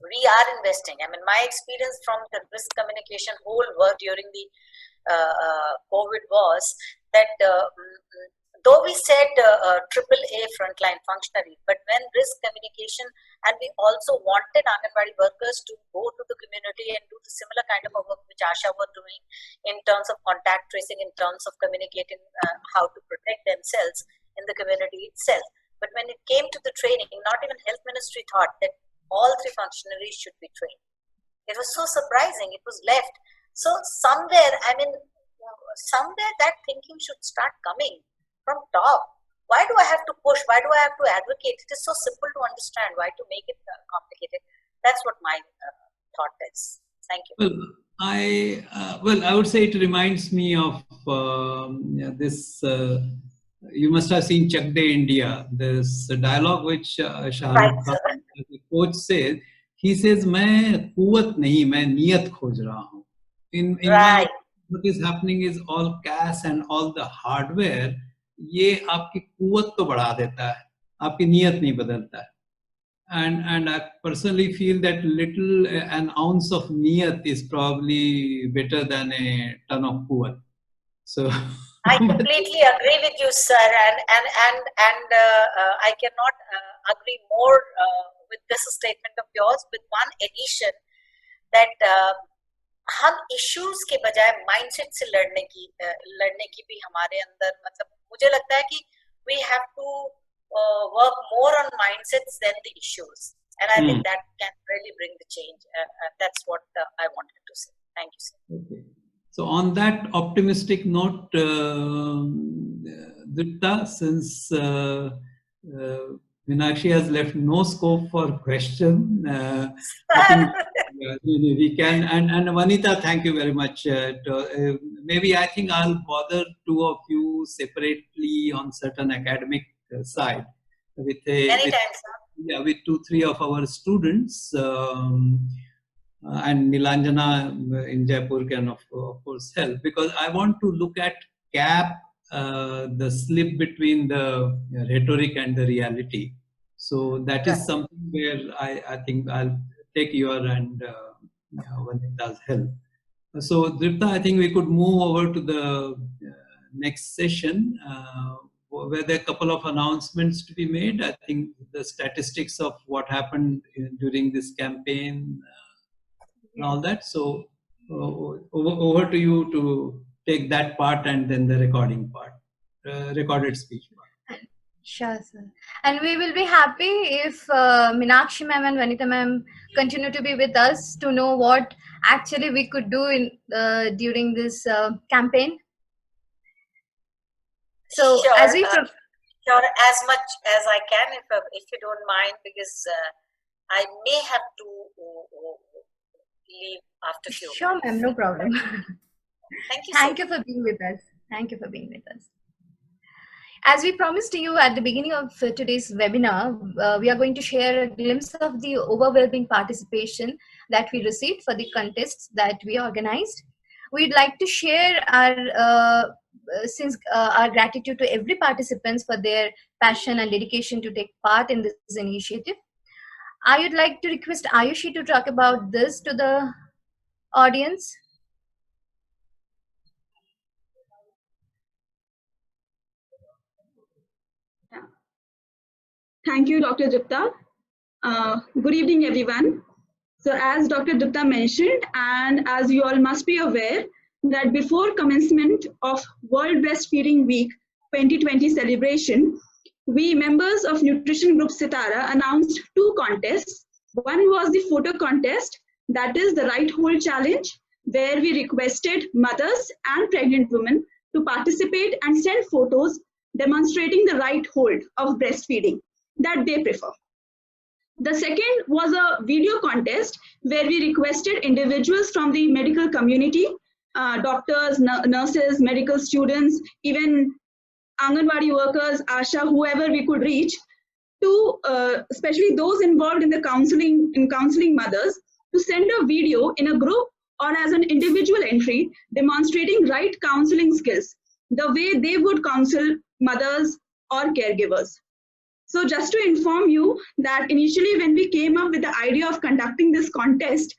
Speaker 2: We are investing. I mean, my experience from the risk communication whole work during the COVID was that though we said AAA frontline functionary, but when risk communication, and we also wanted Anganwadi workers to go to the community and do the similar kind of work which Asha were doing in terms of contact tracing, in terms of communicating how to protect themselves in the community itself. But when it came to the training, not even health ministry thought that all 3 functionaries should be trained. It was so surprising, it was left. So somewhere, I mean, somewhere that thinking should start coming from top. Why do I have to push? Why do I have to advocate? It is so simple to understand. Why to make it complicated? That's what my thought is. Thank you.
Speaker 4: Well, I would say it reminds me of this. You must have seen Chak De India. This dialogue which Shah Rukh Khan, the coach says. He says, "मैं कुवत नहीं, मैं नियत खोज रहा हूँ." In my, what is happening is all cash and all the hardware. ये आपकी कुवत तो बढ़ा देता है, आपकी नियत नहीं बदलता है. And I personally feel that an ounce of niyat is probably better than a ton of kuwat. So
Speaker 2: I completely agree with you, sir, and I cannot agree more with this statement of yours, with one addition that हम issues के बजाय mindset से लड़ने की भी हमारे अंदर, मतलब मुझे लगता है कि we have to work more on mindsets than the issues, and I think that can really bring the change. That's what I wanted to say. Thank you, sir.
Speaker 4: Okay. So on that optimistic note, Dutta, since Minakshi has left no scope for question, I think we can. And Vanita, thank you very much. Maybe I think I'll bother 2 of you separately on certain academic side with with 2-3 of our students. And Nilanjana in Jaipur can of course help, because I want to look at gap, the slip between the rhetoric and the reality. So that is something where I think I'll take your and Vanita's help. So Dripta, I think we could move over to the next session where there are a couple of announcements to be made. I think the statistics of what happened during this campaign and all that. So over to you to take that part and then the recording part, recorded speech part.
Speaker 1: Sure, sir. And we will be happy if Minakshi ma'am and Vanita ma'am continue to be with us to know what actually we could do in during this campaign. So as we
Speaker 2: sure, as much as I can, if you don't mind, because I may have to leave after a few
Speaker 1: Sure, ma'am,
Speaker 2: minutes.
Speaker 1: no problem.
Speaker 2: Thank you
Speaker 1: Thank
Speaker 2: so
Speaker 1: you for being with us. Thank you for being with us. As we promised to you at the beginning of today's webinar, we are going to share a glimpse of the overwhelming participation that we received for the contests that we organized. We'd like to share our gratitude to every participant for their passion and dedication to take part in this initiative. I would like to request Ayushi to talk about this to the audience.
Speaker 5: Thank you, Dr. Dutta. Good evening, everyone. So as Dr. Dutta mentioned, and as you all must be aware, that before commencement of World Breastfeeding Week 2020 celebration, we members of Nutrition Group CTARA announced two contests. One was the photo contest, that is the right hold challenge, where we requested mothers and pregnant women to participate and send photos demonstrating the right hold of breastfeeding that they prefer. The second was a video contest where we requested individuals from the medical community, doctors, nurses, medical students, even Anganwadi workers, ASHA, whoever we could reach, to especially those involved in the counseling mothers, to send a video in a group or as an individual entry demonstrating right counseling skills, the way they would counsel mothers or caregivers. So just to inform you that initially when we came up with the idea of conducting this contest,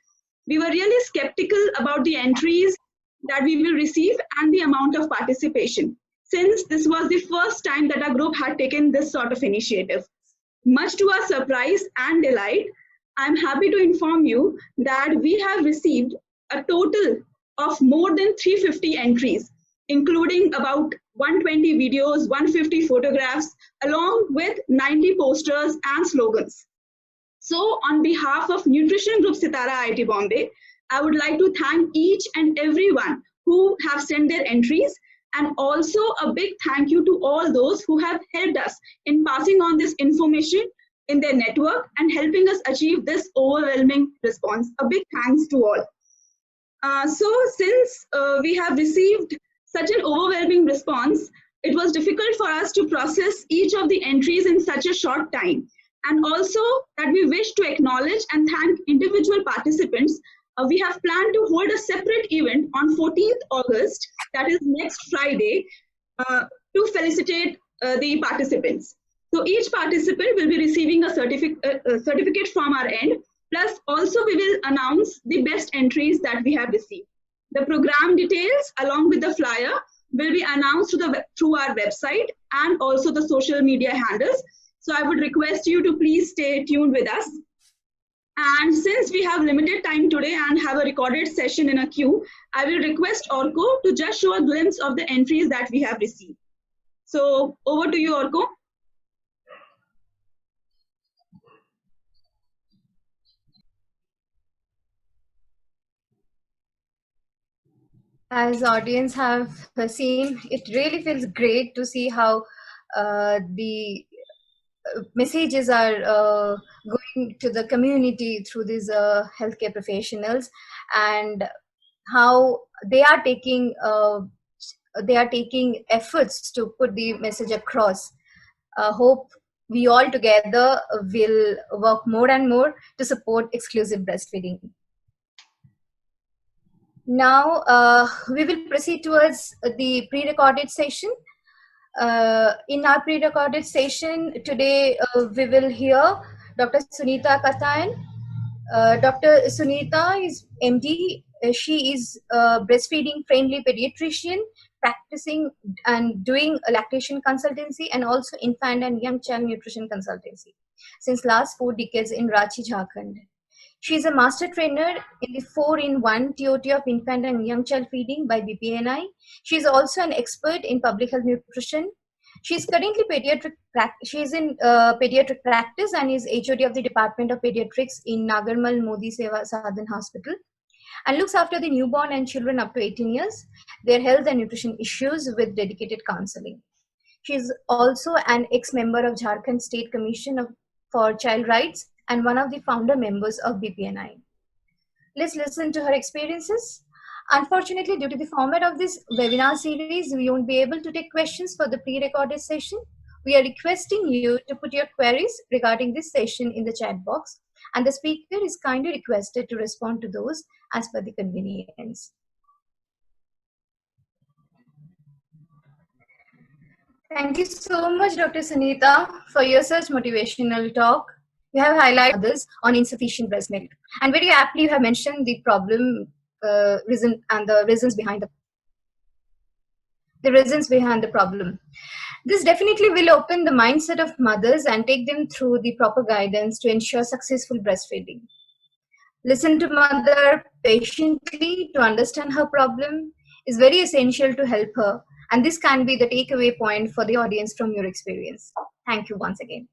Speaker 5: we were really skeptical about the entries that we will receive and the amount of participation, since this was the first time that our group had taken this sort of initiative. Much to our surprise and delight, I'm happy to inform you that we have received a total of more than 350 entries, including about 120 videos, 150 photographs, along with 90 posters and slogans. So on behalf of Nutrition Group CTARA IIT Bombay, I would like to thank each and everyone who have sent their entries, and also a big thank you to all those who have helped us in passing on this information in their network and helping us achieve this overwhelming response. A big thanks to all. So since we have received such an overwhelming response, it was difficult for us to process each of the entries in such a short time. And also that we wish to acknowledge and thank individual participants. We have planned to hold a separate event on 14th August, that is next Friday, to felicitate the participants. So each participant will be receiving a certificate from our end. Plus also we will announce the best entries that we have received. The program details along with the flyer will be announced through our website and also the social media handles. So I would request you to please stay tuned with us. And since we have limited time today and have a recorded session in a queue, I will request Orko to just show a glimpse of the entries that we have received. So over to you, Orko.
Speaker 1: As audience have seen, it really feels great to see how the messages are going to the community through these healthcare professionals, and how they are taking efforts to put the message across. Hope we all together will work more and more to support exclusive breastfeeding. Now we will proceed towards the pre-recorded session. In our pre-recorded session today, we will hear Dr. Sunita Kathayan. Dr. Sunita is MD. She is a breastfeeding friendly pediatrician practicing and doing a lactation consultancy and also infant and young child nutrition consultancy since last 4 decades in Ranchi, Jharkhand. She is a master trainer in the 4-in-1 TOT of infant and young child feeding by BPNI. She is also an expert in public health nutrition. She is currently pediatric practice and is HOD of the Department of Pediatrics in Nagarmal Modi Seva Sadhan Hospital, and looks after the newborn and children up to 18 years, their health and nutrition issues with dedicated counseling. She is also an ex-member of Jharkhand State Commission for Child Rights and one of the founder members of BPNI. Let's listen to her experiences. Unfortunately, due to the format of this webinar series, we won't be able to take questions for the pre-recorded session. We are requesting you to put your queries regarding this session in the chat box, and the speaker is kindly requested to respond to those as per the convenience. Thank you so much, Dr. Sunita, for your such motivational talk. You have highlighted others on insufficient breast milk, and very aptly you have mentioned the problem reason and the reasons behind the reasons behind the problem. This definitely will open the mindset of mothers and take them through the proper guidance to ensure successful breastfeeding. Listen to mother patiently to understand her problem is very essential to help her, and this can be the takeaway point for the audience from your experience. Thank you once again.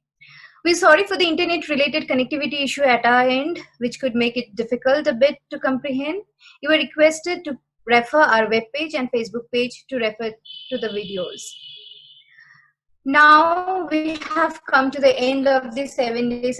Speaker 1: We're sorry for the internet-related connectivity issue at our end, which could make it difficult a bit to comprehend. You are requested to refer our webpage and Facebook page to refer to the videos. Now we have come to the end of the 7-day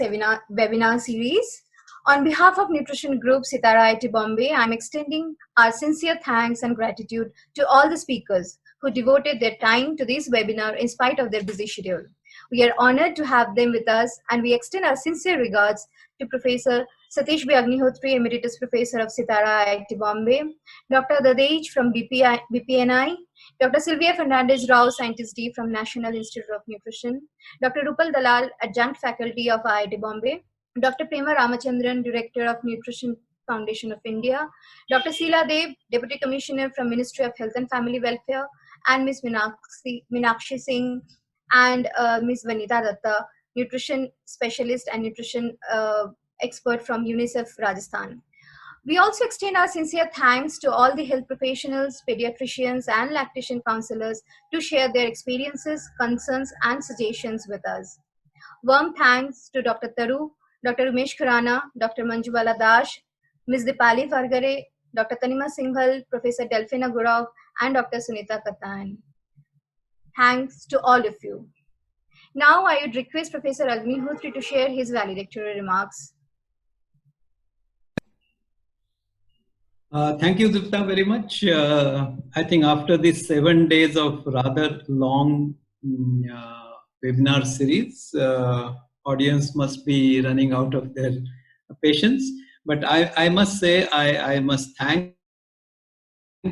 Speaker 1: webinar series. On behalf of Nutrition Group CTARA IIT Bombay, I'm extending our sincere thanks and gratitude to all the speakers who devoted their time to this webinar in spite of their busy schedule. We are honored to have them with us, and we extend our sincere regards to Professor Satish B. Agnihotri, Emeritus Professor of CTARA IIT Bombay, Dr. Dadej from BPNI, Dr. Sylvia Fernandez Rao, Scientist D from National Institute of Nutrition, Dr. Rupal Dalal, Adjunct Faculty of IIT Bombay, Dr. Prema Ramachandran, Director of Nutrition Foundation of India, Dr. Seela Dev, Deputy Commissioner from Ministry of Health and Family Welfare, and Ms. Minakshi Singh, and Ms. Vanita Dutta, Nutrition Specialist and Nutrition Expert from UNICEF Rajasthan. We also extend our sincere thanks to all the health professionals, pediatricians, and lactation counselors to share their experiences, concerns, and suggestions with us. Warm thanks to Dr. Taru, Dr. Umesh Khurana, Dr. Manjubala Dash, Ms. Dipali Vargare, Dr. Tanima Singhal, Professor Delphina Gurov, and Dr. Sunita Katan. Thanks to all of you. Now I would request Professor Agnihotri to share his valedictory remarks.
Speaker 4: Thank you, Dutta, very much. I think after these 7 days of rather long webinar series, audience must be running out of their patience. But I must say, I must thank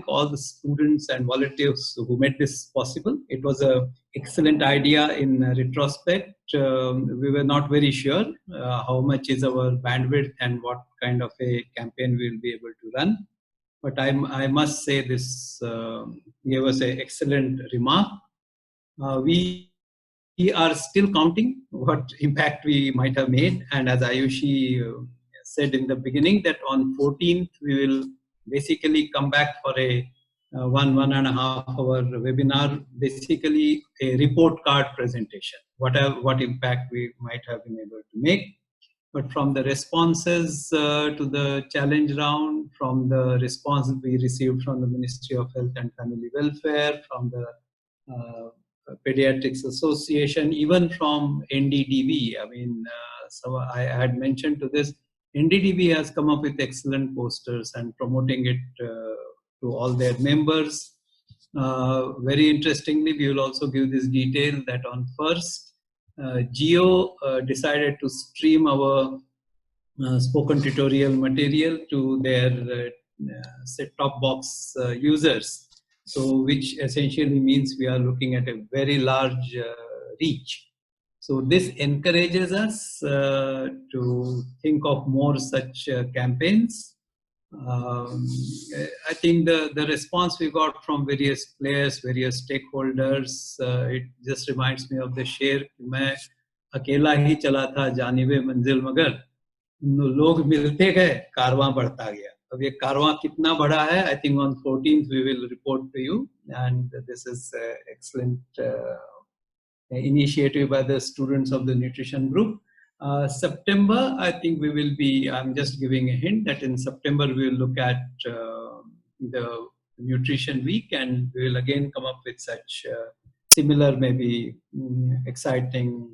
Speaker 4: all the students and volunteers who made this possible. It was an excellent idea in retrospect. We were not very sure how much is our bandwidth and what kind of a campaign we will be able to run. But I must say this gave us an excellent remark. We are still counting what impact we might have made. And as Ayushi said in the beginning, that on 14th, we will basically come back for a 1.5 hour webinar, basically a report card presentation, what impact we might have been able to make. But from the responses to the challenge round, from the response we received from the Ministry of Health and Family Welfare, from the Pediatrics Association, even from NDDB, I mean, so I had mentioned to this, NDDB has come up with excellent posters and promoting it to all their members. Very interestingly, we will also give this detail that on 1st, Geo decided to stream our spoken tutorial material to their set-top box users. So, which essentially means we are looking at a very large reach. So this encourages us to think of more such campaigns. I think the response we got from various players, various stakeholders, it just reminds me of the शेर मैं अकेला ही चला था जानिबे मंजिल मगर लोग मिलते गए कारवां बढ़ता गया. अब ये कारवां कितना बड़ा है, I think on 14th we will report to you, and this is excellent initiative by the students of the nutrition group. September, I think we will be, I'm just giving a hint that in September we will look at the nutrition week, and we will again come up with such similar, maybe exciting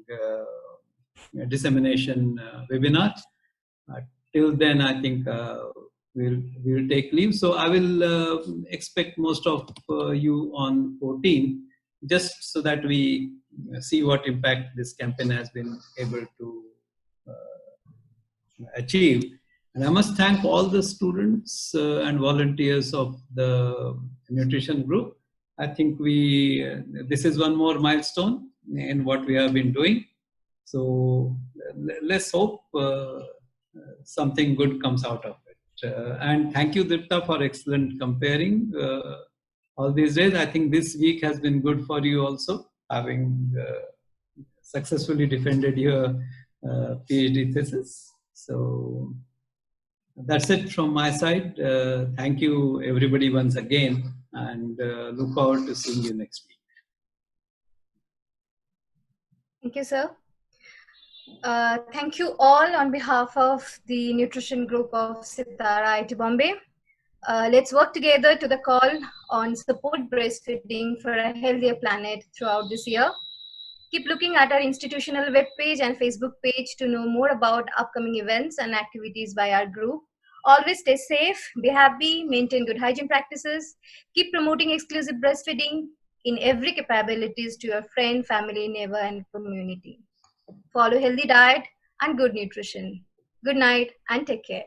Speaker 4: dissemination webinar. Till then, I think we'll take leave. So I will expect most of you on 14, just so that we see what impact this campaign has been able to achieve. And I must thank all the students and volunteers of the nutrition group. I think this is one more milestone in what we have been doing. So let's hope something good comes out of it. And thank you, Dutta, for excellent comparing all these days. I think this week has been good for you also, having successfully defended your PhD thesis. So that's it from my side. Thank you, everybody, once again, and look forward to seeing you next week.
Speaker 1: Thank you, sir. Thank you all on behalf of the nutrition group of CTARA IIT Bombay. Let's work together to the call on support breastfeeding for a healthier planet throughout this year. Keep looking at our institutional webpage and Facebook page to know more about upcoming events and activities by our group. Always stay safe, be happy, maintain good hygiene practices, keep promoting exclusive breastfeeding in every capabilities to your friend, family, neighbor, and community. Follow healthy diet and good nutrition. Good night and take care.